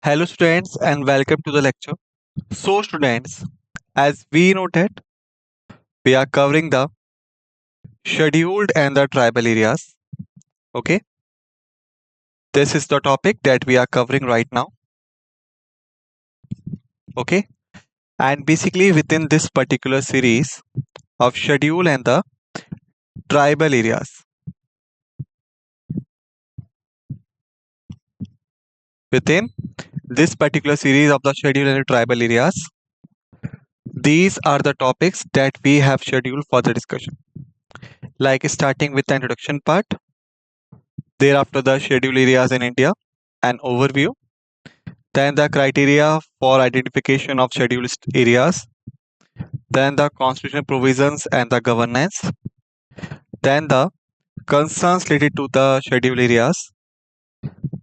Hello students and welcome to the lecture. So students, as we noted, we are covering the scheduled and the tribal areas. Okay, this is the topic that we are covering right now. Okay, and basically within this particular series of schedule and the tribal areas, within this particular series of the schedule and the tribal areas, these are the topics that we have scheduled for the discussion. Like starting with the introduction part, thereafter the schedule areas in India, an overview. Then the criteria for identification of scheduled areas, then the constitutional provisions and the governance, then the concerns related to the scheduled areas,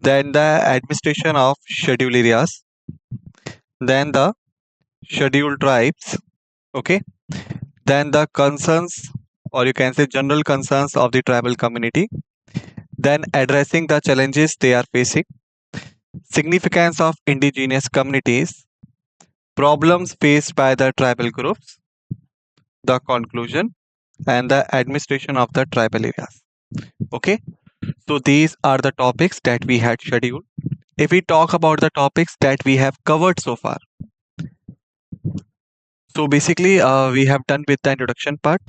then the administration of scheduled areas, then the scheduled tribes, okay, then the concerns or you can say general concerns of the tribal community, then addressing the challenges they are facing, significance of indigenous communities, problems faced by the tribal groups, the conclusion, and the administration of the tribal areas. Okay, so these are the topics that we had scheduled. If we talk about the topics that we have covered so far, so basically we have done with the introduction part,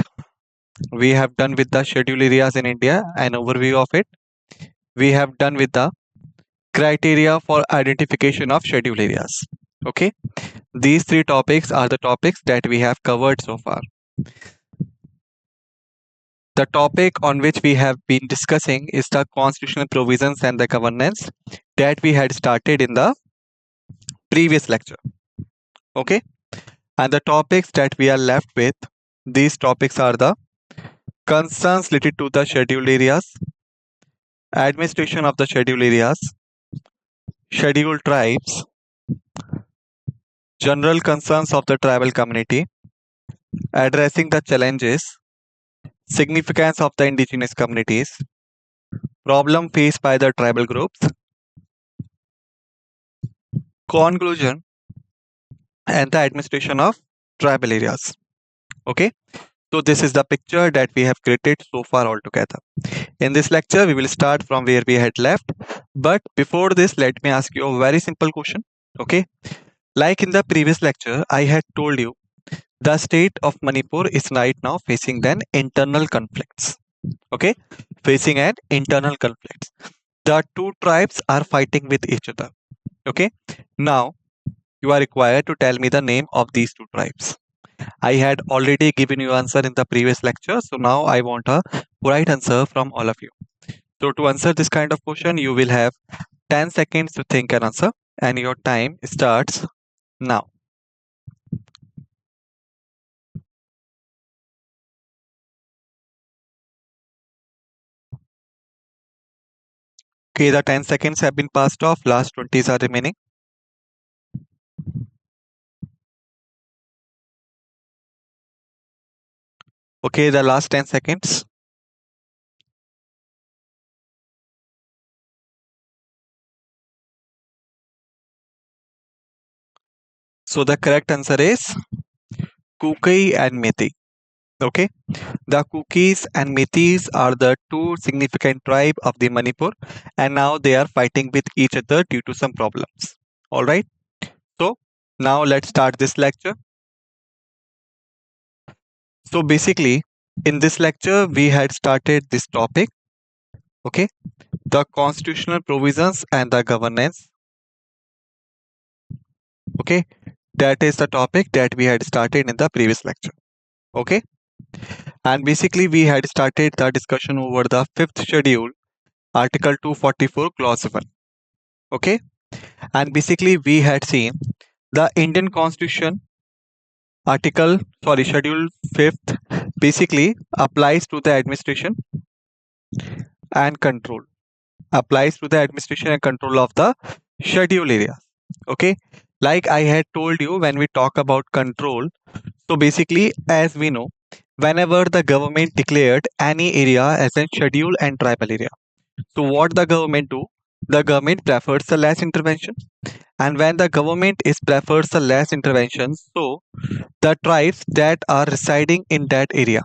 we have done with the schedule areas in India, an overview of it, we have done with the criteria for identification of schedule areas. Okay, these three topics are the topics that we have covered so far. The topic on which we have been discussing is the constitutional provisions and the governance that we had started in the previous lecture. Okay, and the topics that we are left with, these topics are the concerns related to the scheduled areas, administration of the scheduled areas, scheduled tribes, general concerns of the tribal community, addressing the challenges, significance of the indigenous communities, problem faced by the tribal groups, conclusion, and the administration of tribal areas. Okay, so this is the picture that we have created so far altogether. In this lecture, we will start from where we had left. But before this, let me ask you a very simple question. Okay, like in the previous lecture, I had told you the state of Manipur is right now facing then internal conflicts. Okay, facing an internal conflicts. The two tribes are fighting with each other. Okay, now you are required to tell me the name of these two tribes. I had already given you answer in the previous lecture, so now I want a right answer from all of you. So to answer this kind of question, you will have 10 seconds to think an answer, and your time starts now. Okay, the 10 seconds have been passed off. Last 20s are remaining. Okay, the last 10 seconds. So the correct answer is Kuki and Methi. Okay, the Kukis and Methis are the two significant tribe of the Manipur, and now they are fighting with each other due to some problems. All right. So now let's start this lecture. So basically, in this lecture, we had started this topic. Okay, the constitutional provisions and the governance. Okay, that is the topic that we had started in the previous lecture. Okay, and basically we had started the discussion over the fifth schedule, Article 244, Clause 1. Okay, and basically we had seen the Indian Constitution Schedule 5th basically applies to the administration and control. Applies to the administration and control of the schedule areas. Okay, like I had told you when we talk about control, so basically as we know, whenever the government declared any area as a schedule and tribal area, so what the government do, the government prefers the less intervention. And when the government is prefers the less intervention, so the tribes that are residing in that area,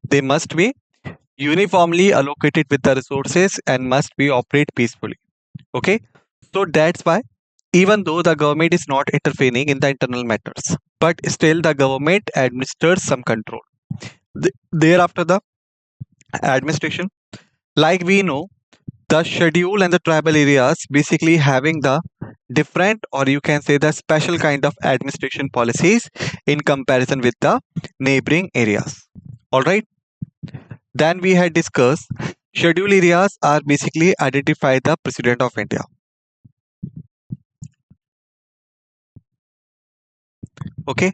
they must be uniformly allocated with the resources and must be operate peacefully. Okay, so that's why even though the government is not intervening in the internal matters, but still the government administers some control. Thereafter, the administration, like we know, the schedule and the tribal areas basically having the different, or you can say the special kind of administration policies in comparison with the neighboring areas. All right. Then we had discussed schedule areas are basically identify the president of India. Okay.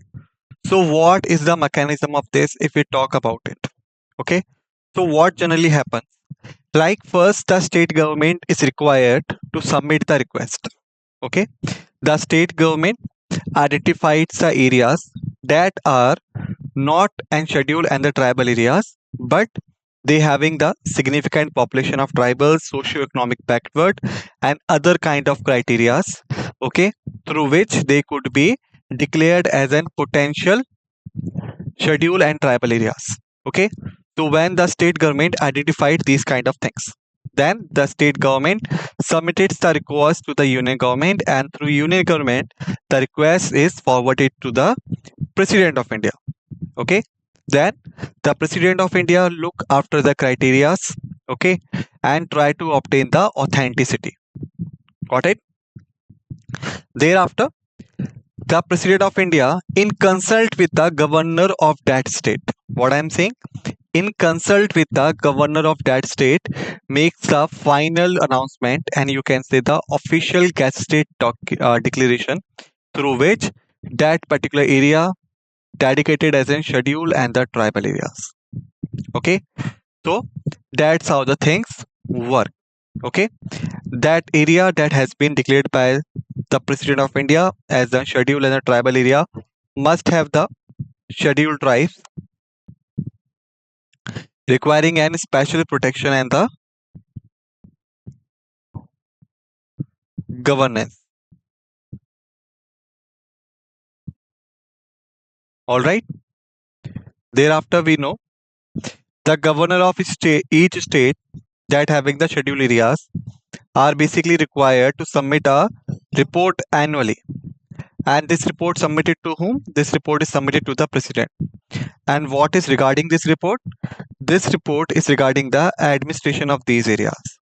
So what is the mechanism of this if we talk about it? Okay. So what generally happens? Like first, the state government is required to submit the request. Okay. The state government identifies the areas that are not scheduled and the tribal areas, but they having the significant population of tribal, socio-economic backward, and other kind of criterias. Okay, through which they could be declared as an potential schedule and tribal areas. Okay, so when the state government identified these kind of things, then the state government submitted the request to the union government, and through union government, the request is forwarded to the president of India. Okay, then the president of India look after the criterias, okay, and try to obtain the authenticity. Got it? Thereafter, the president of India in consult with the governor of that state, what I am saying, in consult with the governor of that state, makes the final announcement, and you can say the official gazetted declaration through which that particular area dedicated as a schedule and the tribal areas. Okay, so that's how the things work. Okay, that area that has been declared by the president of India as a schedule and a tribal area must have the scheduled tribes requiring an special protection and the governance. All right, thereafter we know the governor of each state that having the scheduled areas are basically required to submit a report annually, and this report submitted to whom? This report is submitted to the president. And what is regarding this report? This report is regarding the administration of these areas.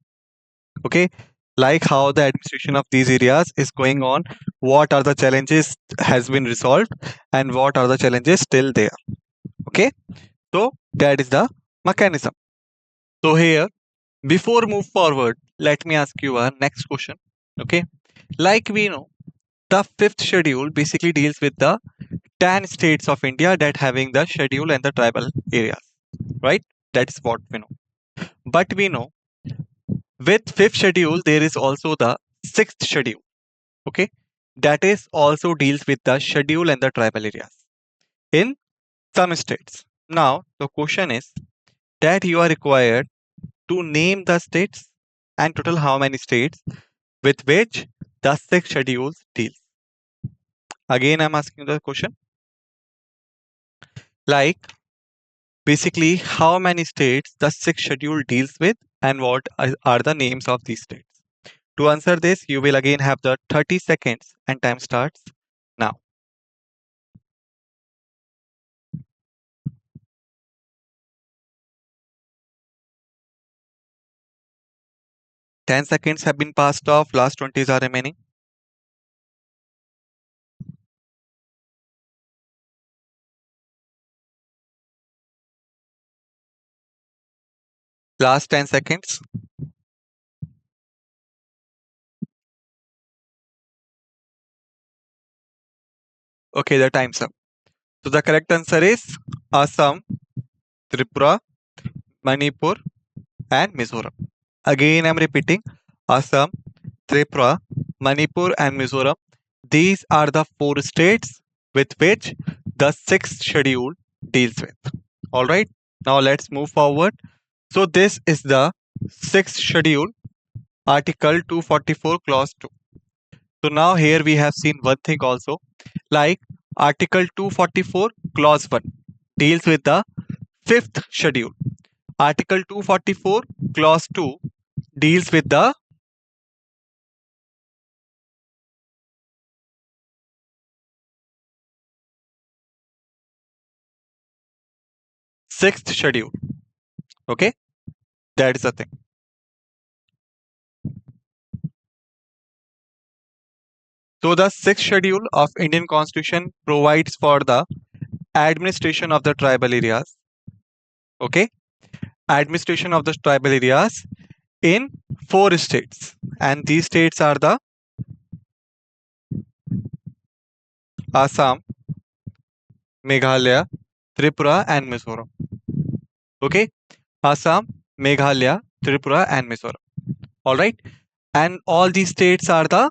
Okay, like how the administration of these areas is going on, what are the challenges has been resolved, and what are the challenges still there. Okay, so that is the mechanism. So here, before move forward, let me ask you a next question. Okay, like we know, the fifth schedule basically deals with the 10 states of India that having the schedule and the tribal areas, right? That is what we know. But we know with fifth schedule there is also the sixth schedule. Okay, that is also deals with the schedule and the tribal areas in some states. Now the question is that you are required to name the states and total how many states with which the sixth schedule deals. Again, I'm asking the question like basically how many states the sixth schedule deals with and what are the names of these states. To answer this, you will again have the 30 seconds and time starts now. 10 seconds have been passed off, last 20s are remaining. Last 10 seconds. Okay, the time's up. So the correct answer is Assam, Tripura, Manipur, and Mizoram. Again, I'm repeating Assam, Tripura, Manipur, and Mizoram. These are the 4 states with which the sixth schedule deals with. All right, now let's move forward. So, this is the sixth schedule Article 244 clause 2. So now here we have seen one thing also, like Article 244 clause 1 deals with the fifth schedule. Article 244 clause 2 deals with the sixth schedule. Okay, that is the thing. So the sixth schedule of Indian Constitution provides for the administration of the tribal areas. Okay, administration of the tribal areas in 4 states, and these states are the Assam, Meghalaya, Tripura, and Mizoram. Okay, Assam, Meghalaya, Tripura, and Mizoram. All right, and all these states are the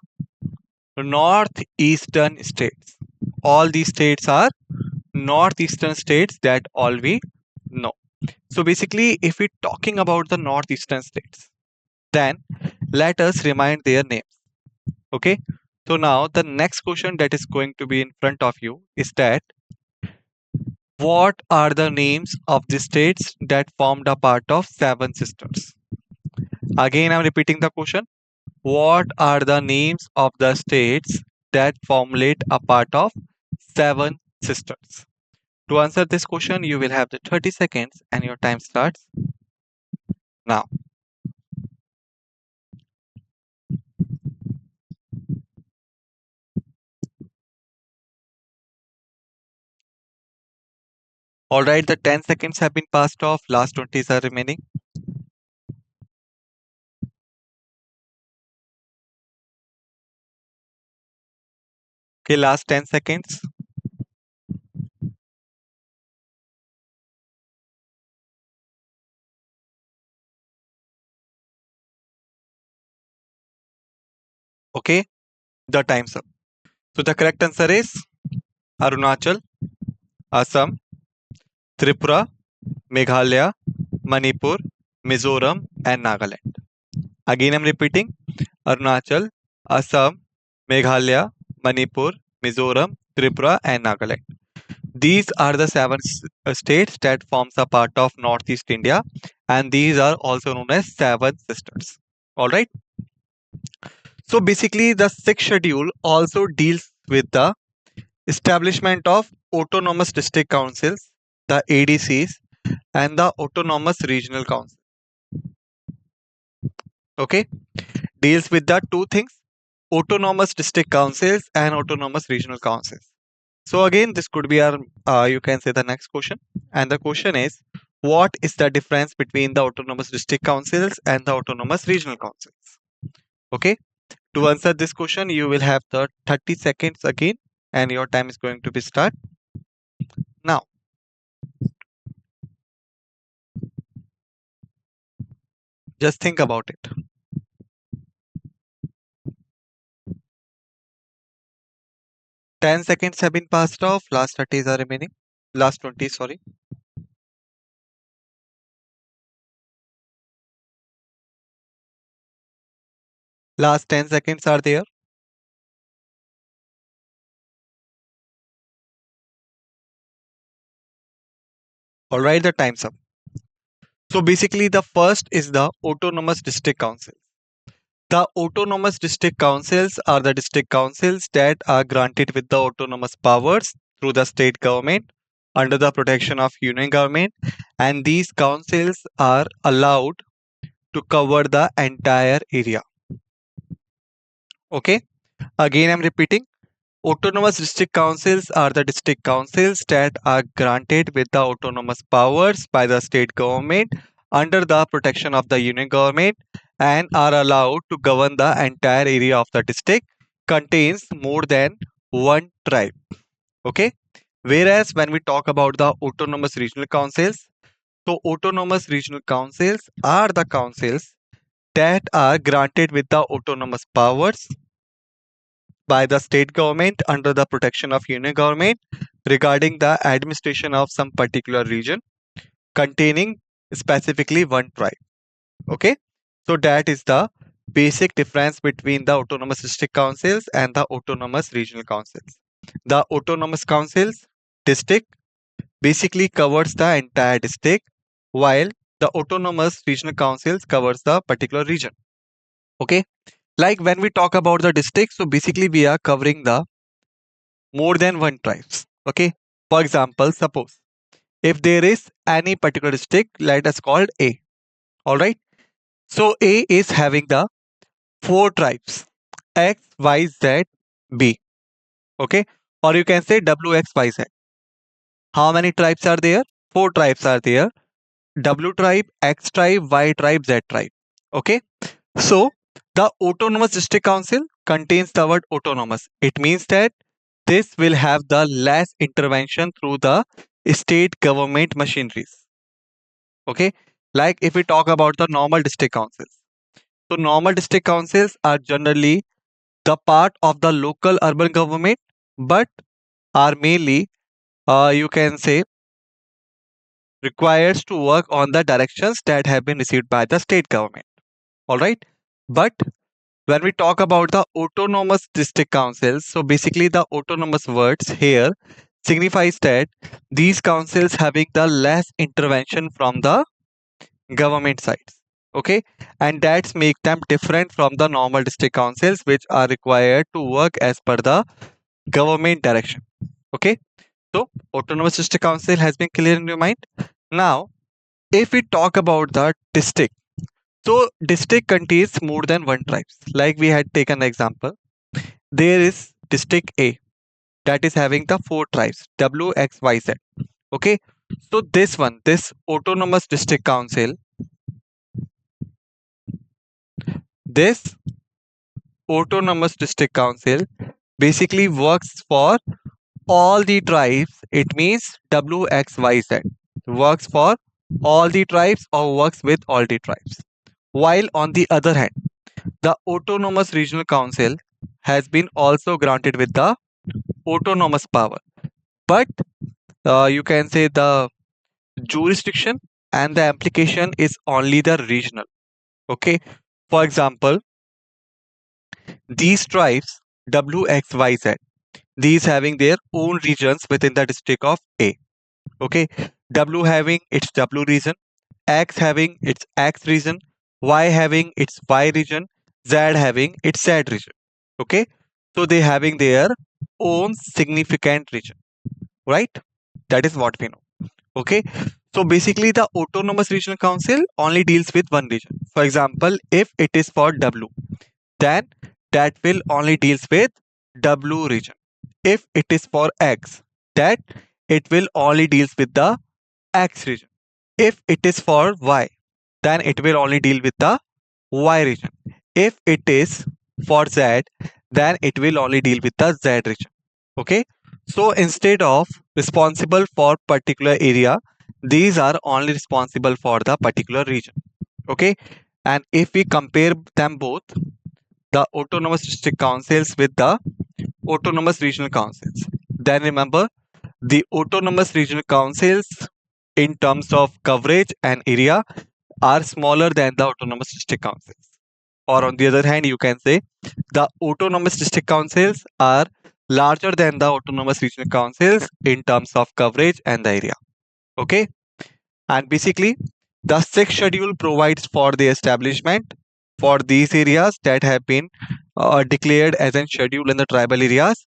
northeastern states. All these states are northeastern states, that all we know. So basically, if we're talking about the northeastern states, then let us remind their names. Okay, so now the next question that is going to be in front of you is that what are the names of the states that formed a part of Seven Sisters? Again, I'm repeating the question. What are the names of the states that formulate a part of Seven Sisters? To answer this question, you will have the 30 seconds and your time starts now. Alright, the 10 seconds have been passed off. Last 20s are remaining. Okay, last 10 seconds. Okay, the time's up. So the correct answer is Arunachal, Assam, Tripura, Meghalaya, Manipur, Mizoram, and Nagaland. Again, I'm repeating Arunachal, Assam, Meghalaya, Manipur, Mizoram, Tripura, and Nagaland. These are the seven states that forms a part of Northeast India, and these are also known as Seven Sisters. All right. So basically, the sixth schedule also deals with the establishment of autonomous district councils, the ADCs, and the autonomous regional council. Okay, deals with the two things: autonomous district councils and autonomous regional councils. So again, this could be our you can say the next question, and the question is, what is the difference between the autonomous district councils and the autonomous regional councils? Okay, to answer this question, you will have the 30 seconds again, and your time is going to be start now. Just think about it. 10 seconds have been passed off. Last 30s are remaining. Last 20, sorry. Last 10 seconds are there. All right, the time's up. So basically, the first is the autonomous district council. The autonomous district councils are the district councils that are granted with the autonomous powers through the state government under the protection of union government, and these councils are allowed to cover the entire area. Okay, again I'm repeating. Autonomous district councils are the district councils that are granted with the autonomous powers by the state government under the protection of the union government and are allowed to govern the entire area of the district contains more than one tribe. Okay. Whereas when we talk about the autonomous regional councils, so autonomous regional councils are the councils that are granted with the autonomous powers by the state government under the protection of union government regarding the administration of some particular region containing specifically one tribe. Okay, so that is the basic difference between the autonomous district councils and the autonomous regional councils. The autonomous councils district basically covers the entire district, while the autonomous regional councils covers the particular region. Okay, like when we talk about the district, so basically we are covering the more than one tribes. Okay, for example, suppose if there is any particular district, let us call A. All right, so A is having the four tribes X, Y, Z, B. Okay, or you can say W, X, Y, Z. How many tribes are there? Four tribes are there: W tribe, X tribe, Y tribe, Z tribe. Okay, so the autonomous district council contains the word autonomous. It means that this will have the less intervention through the state government machineries. Okay, like if we talk about the normal district councils, so normal district councils are generally the part of the local urban government, but are mainly, you can say, requires to work on the directions that have been received by the state government. All right, but when we talk about the autonomous district councils, so basically the autonomous words here signifies that these councils having the less intervention from the government sides. Okay, and that's make them different from the normal district councils, which are required to work as per the government direction. Okay, so autonomous district council has been clear in your mind. Now if we talk about the district, so district contains more than one tribes. Like we had taken example, there is district A that is having the four tribes W, X, Y, Z. Okay, so this autonomous district council, this autonomous district council basically works for all the tribes. It means W, X, Y, Z works for all the tribes or works with all the tribes. While on the other hand, the autonomous regional council has been also granted with the autonomous power, but you can say the jurisdiction and the application is only the regional. Okay, for example, these tribes W, X, Y, Z, these having their own regions within the district of A. Okay, W having its W region, X having its X region, Y having its Y region, Z having its Z region. Okay, so they having their own significant region, right? That is what we know. Okay, so basically the autonomous regional council only deals with one region. For example, if it is for W, then that will only deals with W region. If it is for X, that it will only deals with the X region. If it is for Y, then it will only deal with the Y region. If it is for Z, then it will only deal with the Z region. Okay, so instead of responsible for particular area, these are only responsible for the particular region. Okay, and if we compare them both, the autonomous district councils with the autonomous regional councils, then remember the autonomous regional councils in terms of coverage and area are smaller than the autonomous district councils. Or on the other hand, you can say the autonomous district councils are larger than the autonomous regional councils in terms of coverage and the area. Okay, and basically the sixth schedule provides for the establishment for these areas that have been declared as a schedule in the tribal areas,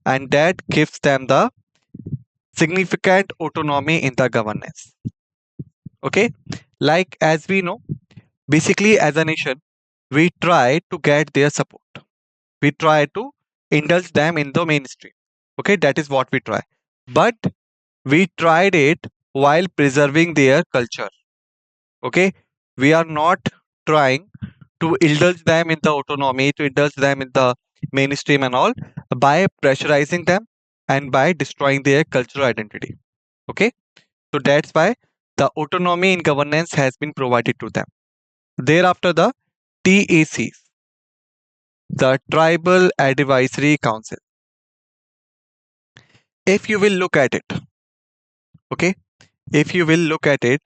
and that gives them the significant autonomy in the governance. Okay, like as we know, basically as a nation, we try to get their support. We try to indulge them in the mainstream. Okay, that is what we try. But we tried it while preserving their culture. Okay, we are not trying to indulge them in the autonomy, to indulge them in the mainstream and all by pressurizing them and by destroying their cultural identity. Okay, so that's why the autonomy in governance has been provided to them. Thereafter, the TACs, the Tribal Advisory Council. If you will look at it, okay, if you will look at it,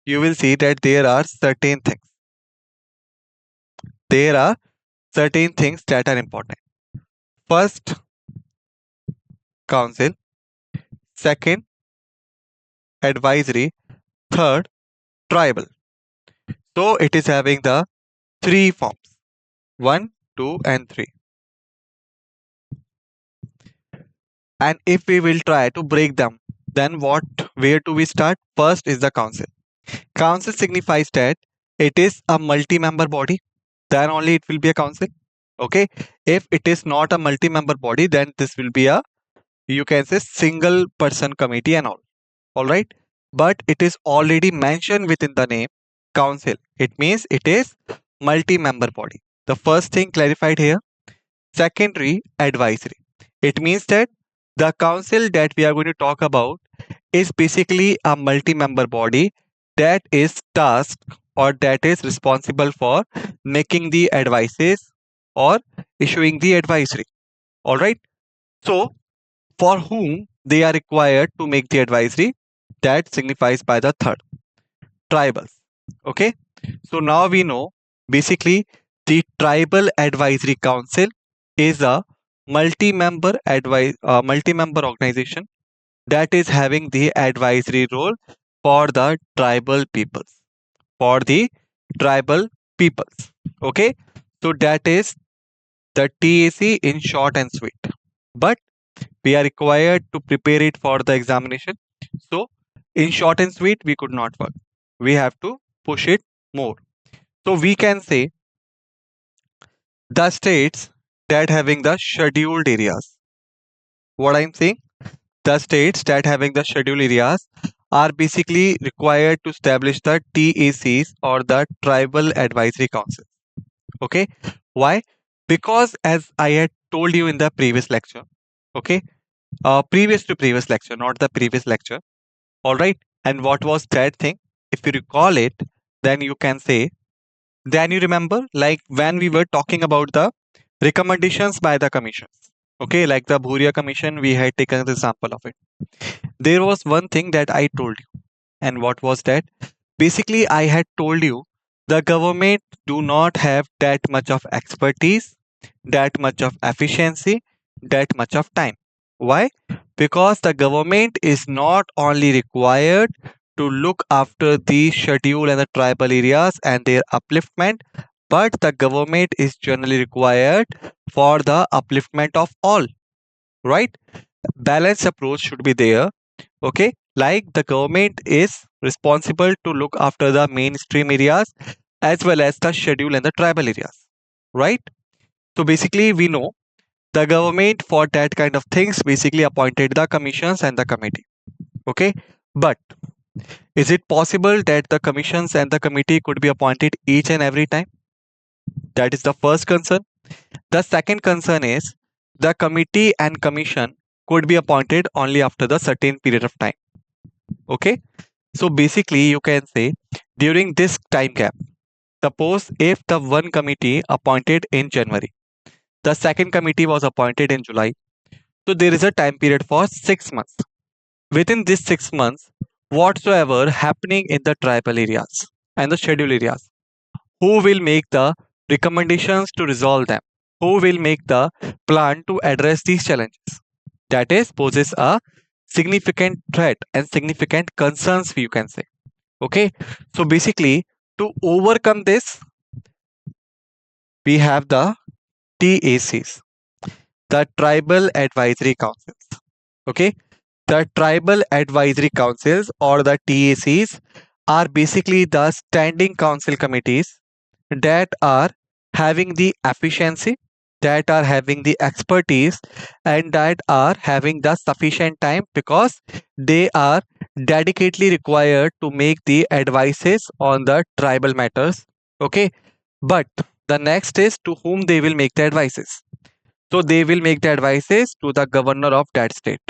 you will see that there are certain things. There are certain things that are important. First, council. Second, advisory. Third, tribal. So it is having the three forms: 1, 2, and 3. And if we will try to break them, then where do we start? First is the council. Council signifies that it is a multi-member body, then only it will be a council. Okay. If it is not a multi-member body, then this will be a, you can say, single person committee and all right. But it is already mentioned within the name council. It means it is multi-member body. The first thing clarified here. Secondary, advisory. It means that the council that we are going to talk about is basically a multi-member body that is tasked or that is responsible for making the advices or issuing the advisory. All right. So for whom they are required to make the advisory, that signifies by the third, tribals. Okay. So now we know basically the tribal advisory council is a multi-member organization that is having the advisory role for the tribal peoples. For the tribal peoples. Okay. So that is the TAC in short and sweet. But we are required to prepare it for the examination. So in short and sweet, we could not work. We have to push it more. So we can say the states that having the scheduled areas. What I'm saying? The states that having the scheduled areas are basically required to establish the TACs or the Tribal Advisory Council. Okay. Why? Because as I had told you in the previous lecture, okay, previous to previous lecture, not the previous lecture. All right. And what was that thing? If you recall it, then you can say, then you remember like when we were talking about the recommendations by the commissions. Okay, like the Bhuria Commission, we had taken the example of it. There was one thing that I told you. And what was that? Basically, I had told you the government do not have that much of expertise, that much of efficiency, that much of time. Why? Because the government is not only required to look after the schedule and the tribal areas and their upliftment, but the government is generally required for the upliftment of all, right? Balanced approach should be there. Okay, like the government is responsible to look after the mainstream areas as well as the schedule and the tribal areas, right? So basically we know the government for that kind of things basically appointed the commissions and the committee. Okay, but is it possible that the commissions and the committee could be appointed each and every time? That is the first concern. The second concern is the committee and commission could be appointed only after the certain period of time. Okay, so basically you can say during this time gap, suppose if the one committee appointed in January, the second committee was appointed in July, so there is a time period for 6 months. Within this 6 months, whatsoever happening in the tribal areas and the schedule areas, who will make the recommendations to resolve them? Who will make the plan to address these challenges? That is poses a significant threat and significant concerns, you can say. Okay, so basically to overcome this, we have the TACs, the Tribal Advisory Councils. Okay, the Tribal Advisory Councils or the TACs are basically the standing council committees that are having the efficiency, that are having the expertise, and that are having the sufficient time because they are dedicatedly required to make the advices on the tribal matters. Okay, but the next is to whom they will make the advices. So they will make the advices to the governor of that state.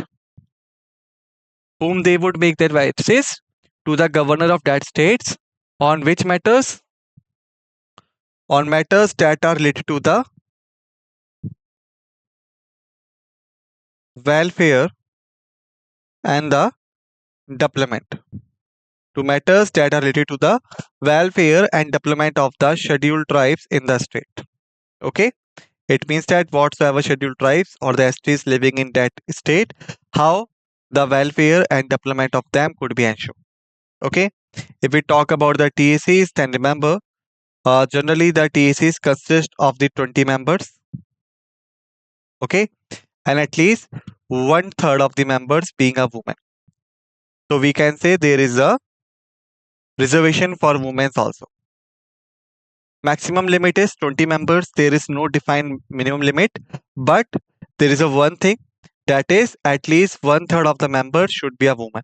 Whom they would make the advices? To the governor of that states. On which matters? On matters that are related to the welfare and the development. To matters that are related to the welfare and development of the scheduled tribes in the state. Okay, it means that whatsoever scheduled tribes or the STs living in that state, how the welfare and development of them could be ensured. Okay, if we talk about the TACs, then remember, generally the TACs consist of the 20 members. Okay, and at least one third of the members being a woman. So we can say there is a reservation for women also. Maximum limit is 20 members. There is no defined minimum limit, but there is a one thing, that is at least one third of the members should be a woman.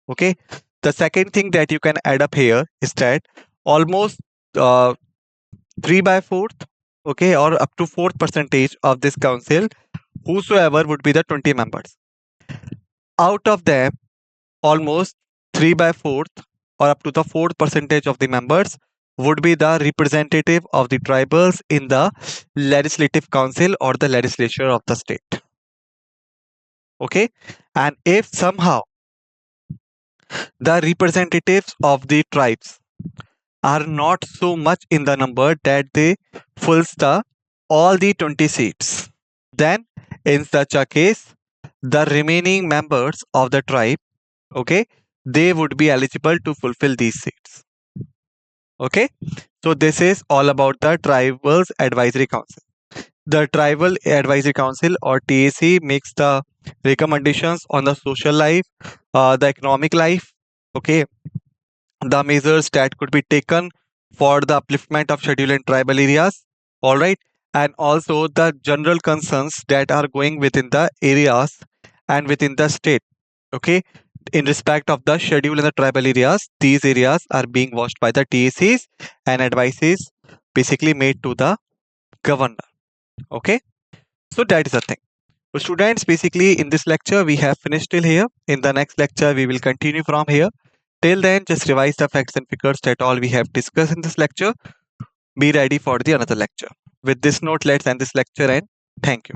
Okay. The second thing that you can add up here is that almost uh, 3 by 4th, okay, or up to 4th percentage of this council, whosoever would be the 20 members. Out of them, almost 3 by 4th or up to the 4th percentage of the members would be the representative of the tribals in the legislative council or the legislature of the state. Okay, and if somehow the representatives of the tribes are not so much in the number that they fills the all the 20 seats, then in such a case the remaining members of the tribe, okay, they would be eligible to fulfill these seats. Okay, so this is all about the tribals advisory council. The tribal advisory council or TAC makes the recommendations on the social life, the economic life, okay, the measures that could be taken for the upliftment of scheduled and tribal areas, all right, and also the general concerns that are going within the areas and within the state. Okay, in respect of the schedule in the tribal areas, these areas are being watched by the TACs and advices basically made to the governor. Okay, so that is the thing. So students, basically in this lecture we have finished till here. In the next lecture we will continue from here. Till then, just revise the facts and figures that all we have discussed in this lecture. Be ready for the another lecture. With this note, let's end this lecture and thank you.